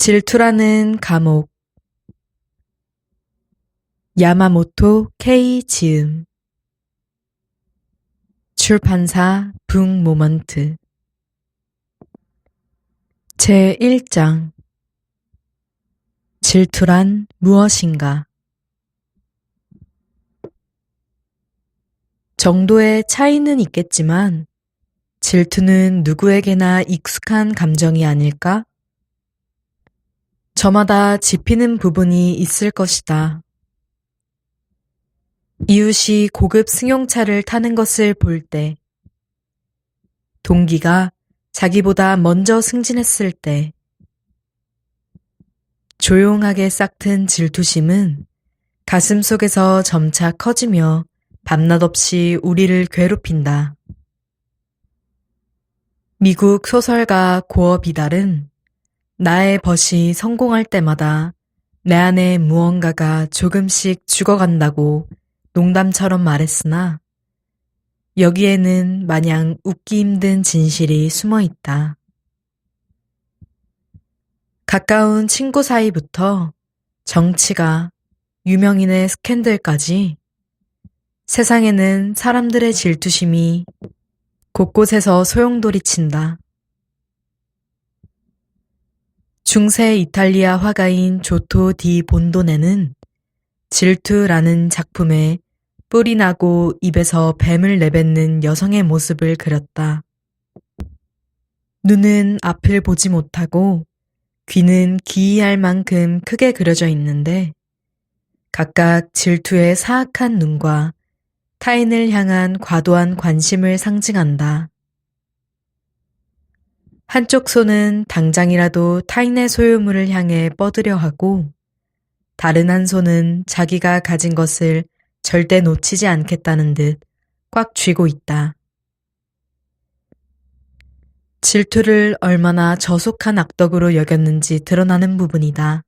질투라는 감옥. 야마모토 K. 지음. 출판사 북모먼트. 제1장. 질투란 무엇인가? 정도의 차이는 있겠지만 질투는 누구에게나 익숙한 감정이 아닐까? 저마다 짚이는 부분이 있을 것이다. 이웃이 고급 승용차를 타는 것을 볼 때, 동기가 자기보다 먼저 승진했을 때, 조용하게 싹튼 질투심은 가슴속에서 점차 커지며 밤낮 없이 우리를 괴롭힌다. 미국 소설가 고어 비달은 나의 벗이 성공할 때마다 내 안에 무언가가 조금씩 죽어간다고 농담처럼 말했으나 여기에는 마냥 웃기 힘든 진실이 숨어 있다. 가까운 친구 사이부터 정치가 유명인의 스캔들까지 세상에는 사람들의 질투심이 곳곳에서 소용돌이친다. 중세 이탈리아 화가인 조토 디 본도네는 질투라는 작품에 뿔이 나고 입에서 뱀을 내뱉는 여성의 모습을 그렸다. 눈은 앞을 보지 못하고 귀는 기이할 만큼 크게 그려져 있는데 각각 질투의 사악한 눈과 타인을 향한 과도한 관심을 상징한다. 한쪽 손은 당장이라도 타인의 소유물을 향해 뻗으려 하고 다른 한 손은 자기가 가진 것을 절대 놓치지 않겠다는 듯 꽉 쥐고 있다. 질투를 얼마나 저속한 악덕으로 여겼는지 드러나는 부분이다.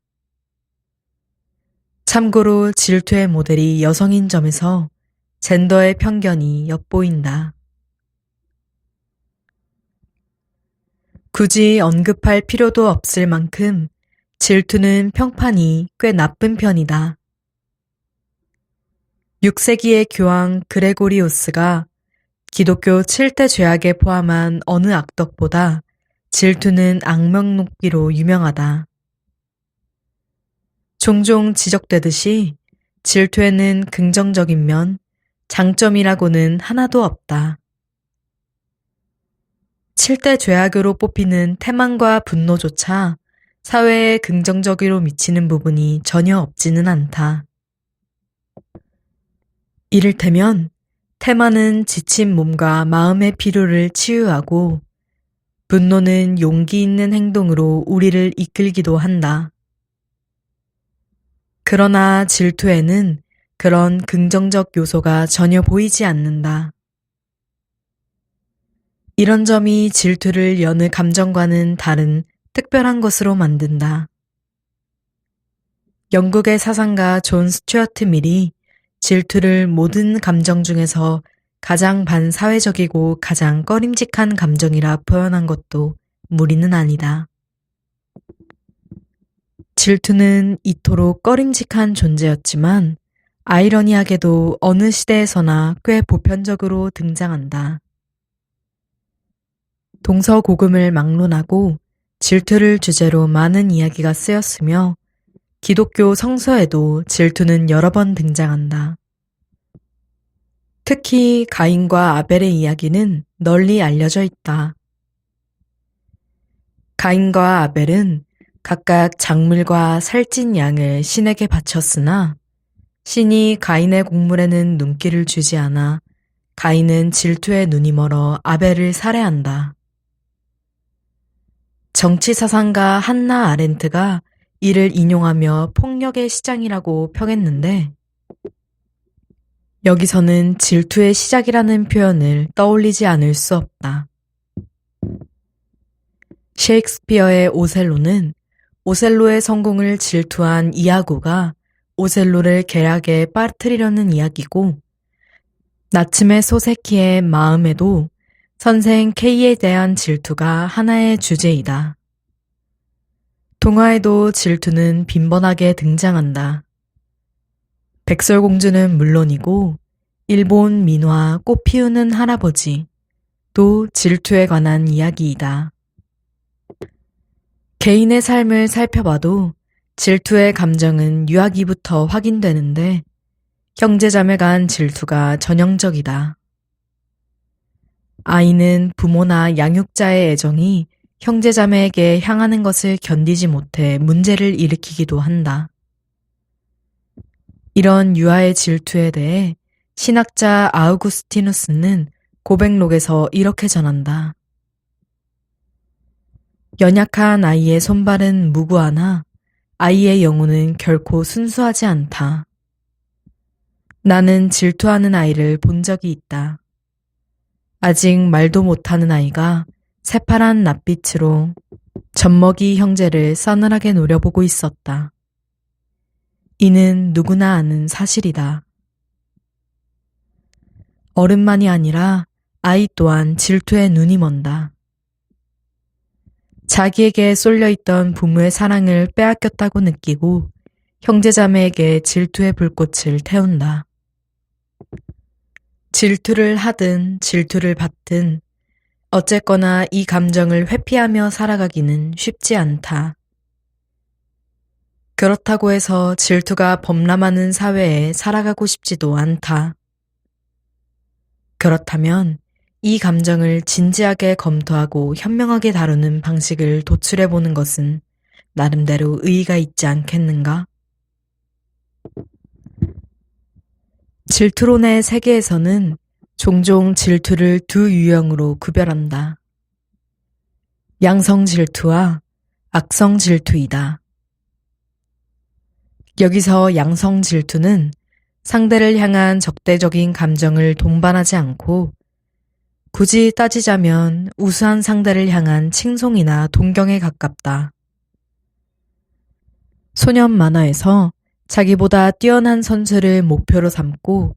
참고로 질투의 모델이 여성인 점에서 젠더의 편견이 엿보인다. 굳이 언급할 필요도 없을 만큼 질투는 평판이 꽤 나쁜 편이다. 6세기의 교황 그레고리우스가 기독교 7대 죄악에 포함한 어느 악덕보다 질투는 악명 높기로 유명하다. 종종 지적되듯이 질투에는 긍정적인 면, 장점이라고는 하나도 없다. 7대 죄악으로 뽑히는 태만과 분노조차 사회에 긍정적으로 미치는 부분이 전혀 없지는 않다. 이를테면 태만은 지친 몸과 마음의 피로를 치유하고 분노는 용기 있는 행동으로 우리를 이끌기도 한다. 그러나 질투에는 그런 긍정적 요소가 전혀 보이지 않는다. 이런 점이 질투를 여느 감정과는 다른 특별한 것으로 만든다. 영국의 사상가 존 스튜어트 밀이 질투를 모든 감정 중에서 가장 반사회적이고 가장 꺼림직한 감정이라 표현한 것도 무리는 아니다. 질투는 이토록 꺼림직한 존재였지만 아이러니하게도 어느 시대에서나 꽤 보편적으로 등장한다. 동서고금을 막론하고 질투를 주제로 많은 이야기가 쓰였으며 기독교 성서에도 질투는 여러 번 등장한다. 특히 가인과 아벨의 이야기는 널리 알려져 있다. 가인과 아벨은 각각 작물과 살찐 양을 신에게 바쳤으나 신이 가인의 곡물에는 눈길을 주지 않아 가인은 질투에 눈이 멀어 아벨을 살해한다. 정치사상가 한나 아렌트가 이를 인용하며 폭력의 시장이라고 평했는데 여기서는 질투의 시작이라는 표현을 떠올리지 않을 수 없다. 셰익스피어의 오셀로는 오셀로의 성공을 질투한 이아고가 오셀로를 계략에 빠뜨리려는 이야기고 나침의 소세키의 마음에도 선생 K에 대한 질투가 하나의 주제이다. 동화에도 질투는 빈번하게 등장한다. 백설공주는 물론이고 일본 민화 꽃 피우는 할아버지 또 질투에 관한 이야기이다. 개인의 삶을 살펴봐도 질투의 감정은 유아기부터 확인되는데 형제자매 간 질투가 전형적이다. 아이는 부모나 양육자의 애정이 형제자매에게 향하는 것을 견디지 못해 문제를 일으키기도 한다. 이런 유아의 질투에 대해 신학자 아우구스티누스는 고백록에서 이렇게 전한다. 연약한 아이의 손발은 무구하나 아이의 영혼은 결코 순수하지 않다. 나는 질투하는 아이를 본 적이 있다. 아직 말도 못하는 아이가 새파란 낯빛으로 젖먹이 형제를 싸늘하게 노려보고 있었다. 이는 누구나 아는 사실이다. 어른만이 아니라 아이 또한 질투에 눈이 먼다. 자기에게 쏠려있던 부모의 사랑을 빼앗겼다고 느끼고 형제자매에게 질투의 불꽃을 태운다. 질투를 하든 질투를 받든 어쨌거나 이 감정을 회피하며 살아가기는 쉽지 않다. 그렇다고 해서 질투가 범람하는 사회에 살아가고 싶지도 않다. 그렇다면 이 감정을 진지하게 검토하고 현명하게 다루는 방식을 도출해보는 것은 나름대로 의의가 있지 않겠는가? 질투론의 세계에서는 종종 질투를 두 유형으로 구별한다. 양성 질투와 악성 질투이다. 여기서 양성 질투는 상대를 향한 적대적인 감정을 동반하지 않고 굳이 따지자면 우수한 상대를 향한 칭송이나 동경에 가깝다. 소년 만화에서 자기보다 뛰어난 선수를 목표로 삼고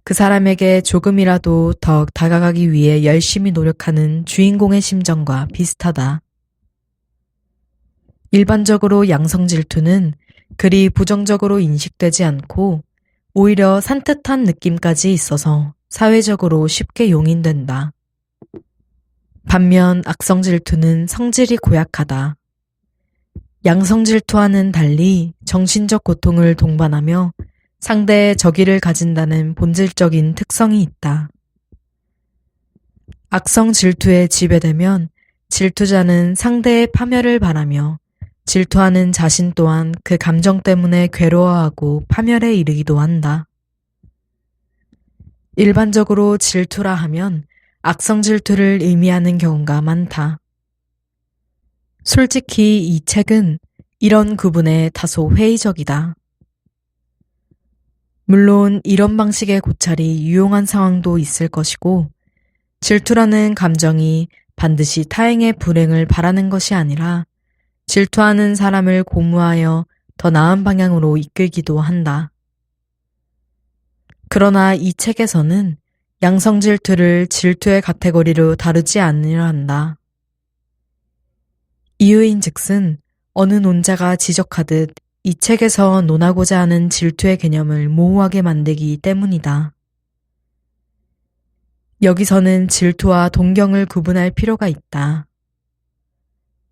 그 사람에게 조금이라도 더 다가가기 위해 열심히 노력하는 주인공의 심정과 비슷하다. 일반적으로 양성 질투는 그리 부정적으로 인식되지 않고 오히려 산뜻한 느낌까지 있어서 사회적으로 쉽게 용인된다. 반면 악성 질투는 성질이 고약하다. 양성 질투와는 달리 정신적 고통을 동반하며 상대의 적의를 가진다는 본질적인 특성이 있다. 악성 질투에 지배되면 질투자는 상대의 파멸을 바라며 질투하는 자신 또한 그 감정 때문에 괴로워하고 파멸에 이르기도 한다. 일반적으로 질투라 하면 악성 질투를 의미하는 경우가 많다. 솔직히 이 책은 이런 구분에 다소 회의적이다. 물론 이런 방식의 고찰이 유용한 상황도 있을 것이고 질투라는 감정이 반드시 타인의 불행을 바라는 것이 아니라 질투하는 사람을 고무하여 더 나은 방향으로 이끌기도 한다. 그러나 이 책에서는 양성 질투를 질투의 카테고리로 다루지 않으려 한다. 이유인즉슨 어느 논자가 지적하듯 이 책에서 논하고자 하는 질투의 개념을 모호하게 만들기 때문이다. 여기서는 질투와 동경을 구분할 필요가 있다.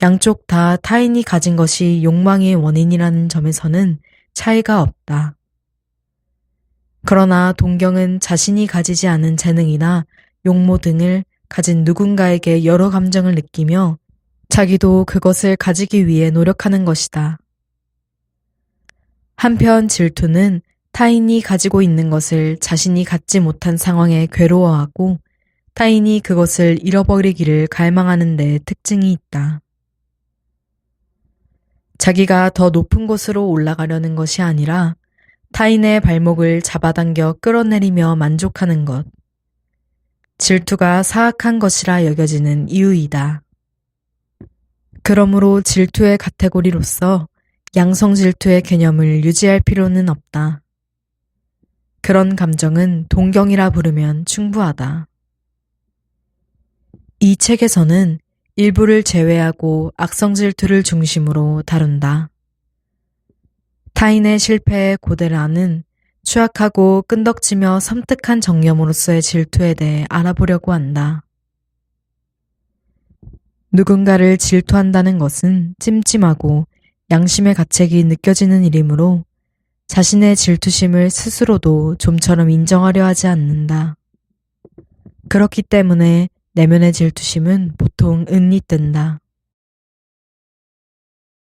양쪽 다 타인이 가진 것이 욕망의 원인이라는 점에서는 차이가 없다. 그러나 동경은 자신이 가지지 않은 재능이나 용모 등을 가진 누군가에게 여러 감정을 느끼며 자기도 그것을 가지기 위해 노력하는 것이다. 한편 질투는 타인이 가지고 있는 것을 자신이 갖지 못한 상황에 괴로워하고 타인이 그것을 잃어버리기를 갈망하는 데 특징이 있다. 자기가 더 높은 곳으로 올라가려는 것이 아니라 타인의 발목을 잡아당겨 끌어내리며 만족하는 것. 질투가 사악한 것이라 여겨지는 이유이다. 그러므로 질투의 카테고리로서 양성 질투의 개념을 유지할 필요는 없다. 그런 감정은 동경이라 부르면 충분하다. 이 책에서는 일부를 제외하고 악성 질투를 중심으로 다룬다. 타인의 실패에 고대를 하는 추악하고 끈덕지며 섬뜩한 정념으로서의 질투에 대해 알아보려고 한다. 누군가를 질투한다는 것은 찜찜하고 양심의 가책이 느껴지는 일이므로 자신의 질투심을 스스로도 좀처럼 인정하려 하지 않는다. 그렇기 때문에 내면의 질투심은 보통 은이 뜬다.